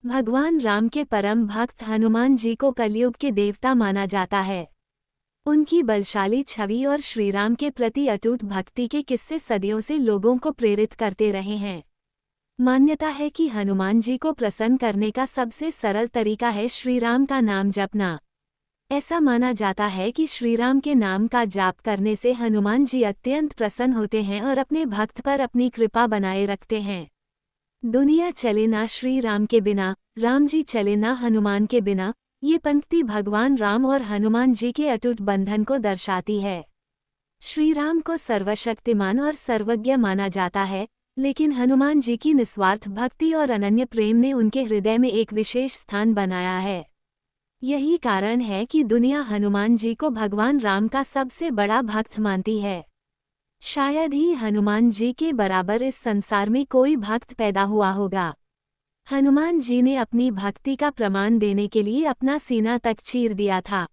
भगवान राम के परम भक्त हनुमान जी को कलयुग के देवता माना जाता है। उनकी बलशाली छवि और श्रीराम के प्रति अटूट भक्ति के किस्से सदियों से लोगों को प्रेरित करते रहे हैं। मान्यता है कि हनुमान जी को प्रसन्न करने का सबसे सरल तरीका है श्रीराम का नाम जपना। ऐसा माना जाता है कि श्रीराम के नाम का जाप करने से हनुमान जी अत्यंत प्रसन्न होते हैं और अपने भक्त पर अपनी कृपा बनाए रखते हैं। दुनिया चले ना श्री राम के बिना, राम जी चले ना हनुमान के बिना, ये पंक्ति भगवान राम और हनुमान जी के अटूट बंधन को दर्शाती है। श्री राम को सर्वशक्तिमान और सर्वज्ञ माना जाता है, लेकिन हनुमान जी की निस्वार्थ भक्ति और अनन्य प्रेम ने उनके हृदय में एक विशेष स्थान बनाया है। यही कारण है कि दुनिया हनुमान जी को भगवान राम का सबसे बड़ा भक्त मानती है। शायद ही हनुमान जी के बराबर इस संसार में कोई भक्त पैदा हुआ होगा। हनुमान जी ने अपनी भक्ति का प्रमाण देने के लिए अपना सीना तक चीर दिया था।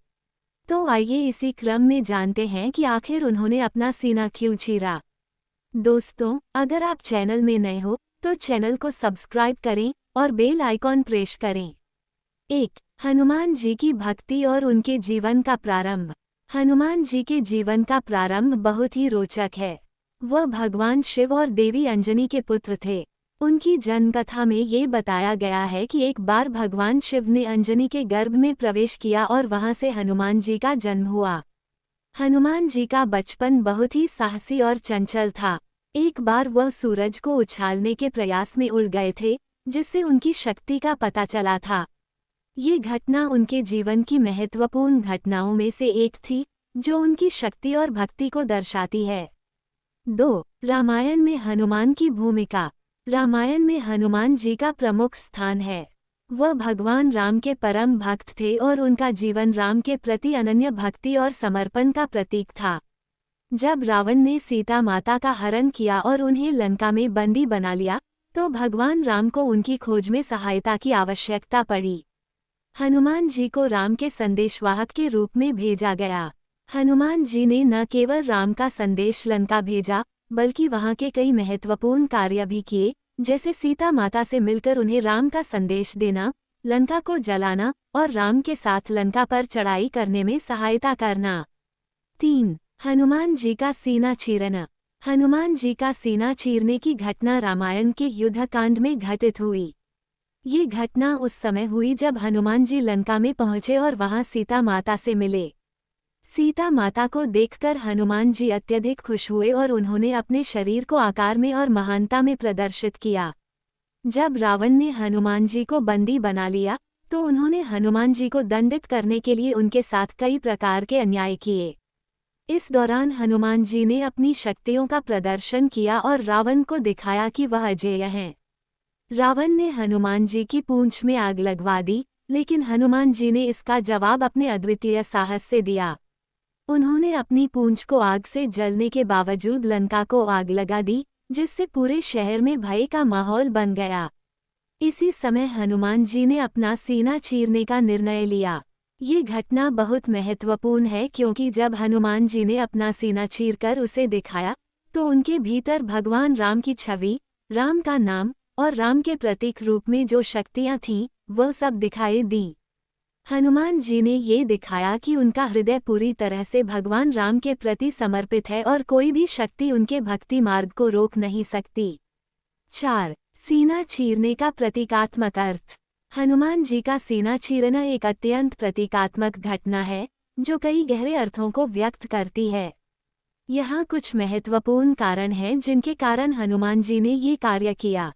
तो आइए इसी क्रम में जानते हैं कि आखिर उन्होंने अपना सीना क्यों चीरा। दोस्तों, अगर आप चैनल में नए हो तो चैनल को सब्सक्राइब करें और बेल आइकॉन प्रेस करें। 1. हनुमान जी की भक्ति और उनके जीवन का प्रारंभ। हनुमान जी के जीवन का प्रारंभ बहुत ही रोचक है। वह भगवान शिव और देवी अंजनी के पुत्र थे। उनकी जन्मकथा में ये बताया गया है कि एक बार भगवान शिव ने अंजनी के गर्भ में प्रवेश किया और वहां से हनुमान जी का जन्म हुआ। हनुमान जी का बचपन बहुत ही साहसी और चंचल था। एक बार वह सूरज को उछालने के प्रयास में उड़ गए थे, जिससे उनकी शक्ति का पता चला था। ये घटना उनके जीवन की महत्वपूर्ण घटनाओं में से एक थी, जो उनकी शक्ति और भक्ति को दर्शाती है। 2. रामायण में हनुमान की भूमिका। रामायण में हनुमान जी का प्रमुख स्थान है। वह भगवान राम के परम भक्त थे और उनका जीवन राम के प्रति अनन्य भक्ति और समर्पण का प्रतीक था। जब रावण ने सीता माता का हरण किया और उन्हें लंका में बंदी बना लिया, तो भगवान राम को उनकी खोज में सहायता की आवश्यकता पड़ी। हनुमान जी को राम के संदेशवाहक के रूप में भेजा गया। हनुमान जी ने न केवल राम का संदेश लंका भेजा, बल्कि वहां के कई महत्वपूर्ण कार्य भी किए, जैसे सीता माता से मिलकर उन्हें राम का संदेश देना, लंका को जलाना और राम के साथ लंका पर चढ़ाई करने में सहायता करना। 3. हनुमान जी का सीना चीरना। हनुमान जी का सीना चीरने की घटना रामायण के युद्धकांड में घटित हुई। ये घटना उस समय हुई जब हनुमान जी लंका में पहुंचे और वहां सीता माता से मिले। सीता माता को देखकर हनुमान जी अत्यधिक खुश हुए और उन्होंने अपने शरीर को आकार में और महानता में प्रदर्शित किया। जब रावण ने हनुमान जी को बंदी बना लिया, तो उन्होंने हनुमान जी को दंडित करने के लिए उनके साथ कई प्रकार के अन्याय किए। इस दौरान हनुमान जी ने अपनी शक्तियों का प्रदर्शन किया और रावण को दिखाया कि वह अजेय हैं। रावण ने हनुमान जी की पूंछ में आग लगवा दी, लेकिन हनुमान जी ने इसका जवाब अपने अद्वितीय साहस से दिया। उन्होंने अपनी पूंछ को आग से जलने के बावजूद लंका को आग लगा दी, जिससे पूरे शहर में भय का माहौल बन गया। इसी समय हनुमान जी ने अपना सीना चीरने का निर्णय लिया। ये घटना बहुत महत्वपूर्ण है क्योंकि जब हनुमान जी ने अपना सीना चीरकर उसे दिखाया, तो उनके भीतर भगवान राम की छवि, राम का नाम और राम के प्रतीक रूप में जो शक्तियां थीं, वह सब दिखाई दीं। हनुमान जी ने ये दिखाया कि उनका हृदय पूरी तरह से भगवान राम के प्रति समर्पित है और कोई भी शक्ति उनके भक्ति मार्ग को रोक नहीं सकती। 4. सीना चीरने का प्रतीकात्मक अर्थ। हनुमान जी का सीना चीरना एक अत्यंत प्रतीकात्मक घटना है, जो कई गहरे अर्थों को व्यक्त करती है। यहाँ कुछ महत्वपूर्ण कारण हैं जिनके कारण हनुमान जी ने ये कार्य किया।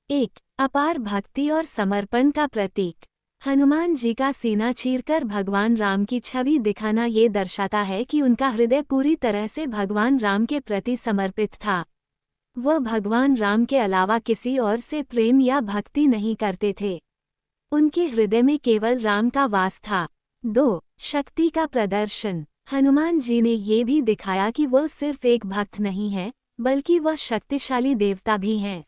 1. अपार भक्ति और समर्पण का प्रतीक। हनुमान जी का सीना चीरकर भगवान राम की छवि दिखाना ये दर्शाता है कि उनका हृदय पूरी तरह से भगवान राम के प्रति समर्पित था। वह भगवान राम के अलावा किसी और से प्रेम या भक्ति नहीं करते थे। उनके हृदय में केवल राम का वास था। 2. शक्ति का प्रदर्शन। हनुमान जी ने ये भी दिखाया कि वह सिर्फ एक भक्त नहीं है, बल्कि वह शक्तिशाली देवता भी हैं।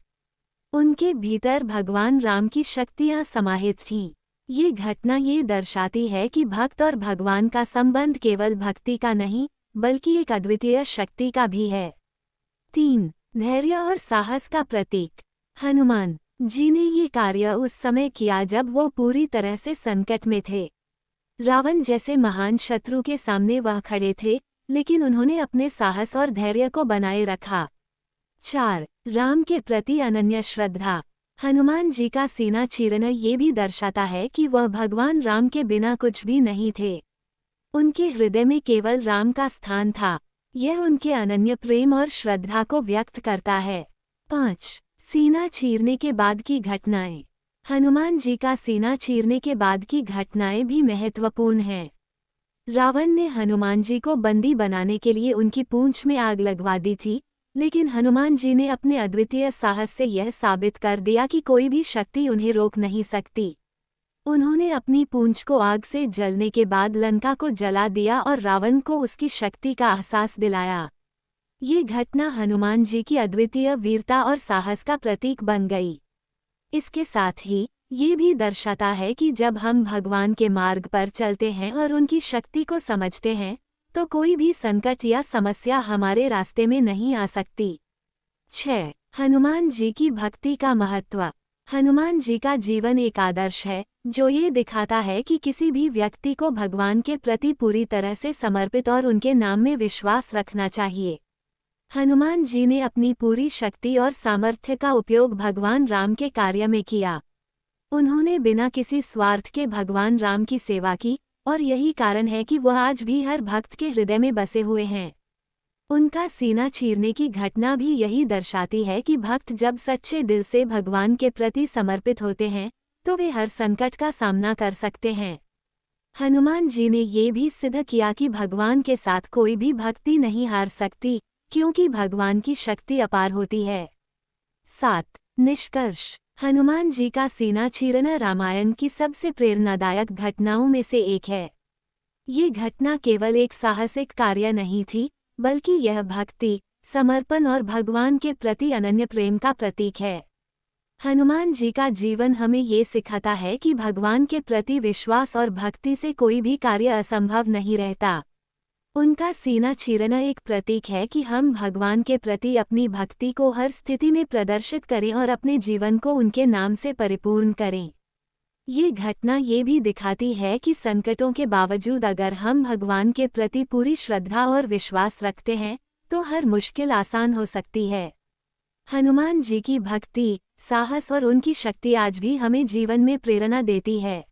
उनके भीतर भगवान राम की शक्तियां समाहित थीं। ये घटना ये दर्शाती है कि भक्त और भगवान का संबंध केवल भक्ति का नहीं, बल्कि एक अद्वितीय शक्ति का भी है। 3. धैर्य और साहस का प्रतीक। हनुमान जी ने ये कार्य उस समय किया जब वो पूरी तरह से संकट में थे। रावण जैसे महान शत्रु के सामने वह खड़े थे, लेकिन उन्होंने अपने साहस और धैर्य को बनाए रखा। 4. राम के प्रति अनन्य श्रद्धा। हनुमान जी का सीना चीरना ये भी दर्शाता है कि वह भगवान राम के बिना कुछ भी नहीं थे। उनके हृदय में केवल राम का स्थान था। यह उनके अनन्य प्रेम और श्रद्धा को व्यक्त करता है। 5. सीना चीरने के बाद की घटनाएं। हनुमान जी का सीना चीरने के बाद की घटनाएं भी महत्वपूर्ण हैं। रावण ने हनुमान जी को बंदी बनाने के लिए उनकी पूंछ में आग लगवा दी थी, लेकिन हनुमान जी ने अपने अद्वितीय साहस से यह साबित कर दिया कि कोई भी शक्ति उन्हें रोक नहीं सकती। उन्होंने अपनी पूंछ को आग से जलने के बाद लंका को जला दिया और रावण को उसकी शक्ति का एहसास दिलाया। ये घटना हनुमान जी की अद्वितीय वीरता और साहस का प्रतीक बन गई। इसके साथ ही ये भी दर्शाता है कि जब हम भगवान के मार्ग पर चलते हैं और उनकी शक्ति को समझते हैं, तो कोई भी संकट या समस्या हमारे रास्ते में नहीं आ सकती। 6. हनुमान जी की भक्ति का महत्व। हनुमान जी का जीवन एक आदर्श है, जो ये दिखाता है कि किसी भी व्यक्ति को भगवान के प्रति पूरी तरह से समर्पित और उनके नाम में विश्वास रखना चाहिए। हनुमान जी ने अपनी पूरी शक्ति और सामर्थ्य का उपयोग भगवान राम के कार्य में किया। उन्होंने बिना किसी स्वार्थ के भगवान राम की सेवा की, और यही कारण है कि वह आज भी हर भक्त के हृदय में बसे हुए हैं। उनका सीना चीरने की घटना भी यही दर्शाती है कि भक्त जब सच्चे दिल से भगवान के प्रति समर्पित होते हैं, तो वे हर संकट का सामना कर सकते हैं। हनुमान जी ने ये भी सिद्ध किया कि भगवान के साथ कोई भी भक्ति नहीं हार सकती, क्योंकि भगवान की शक्ति अपार होती है। 7. निष्कर्ष। हनुमान जी का सीना चीरना रामायण की सबसे प्रेरणादायक घटनाओं में से एक है। ये घटना केवल एक साहसिक कार्य नहीं थी, बल्कि यह भक्ति, समर्पण और भगवान के प्रति अनन्य प्रेम का प्रतीक है। हनुमान जी का जीवन हमें ये सिखाता है कि भगवान के प्रति विश्वास और भक्ति से कोई भी कार्य असंभव नहीं रहता। उनका सीना चीरना एक प्रतीक है कि हम भगवान के प्रति अपनी भक्ति को हर स्थिति में प्रदर्शित करें और अपने जीवन को उनके नाम से परिपूर्ण करें। ये घटना ये भी दिखाती है कि संकटों के बावजूद अगर हम भगवान के प्रति पूरी श्रद्धा और विश्वास रखते हैं, तो हर मुश्किल आसान हो सकती है। हनुमान जी की भक्ति, साहस और उनकी शक्ति आज भी हमें जीवन में प्रेरणा देती है।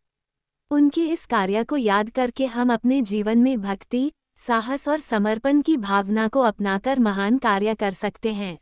उनके इस कार्य को याद करके हम अपने जीवन में भक्ति, साहस और समर्पण की भावना को अपनाकर महान कार्य कर सकते हैं।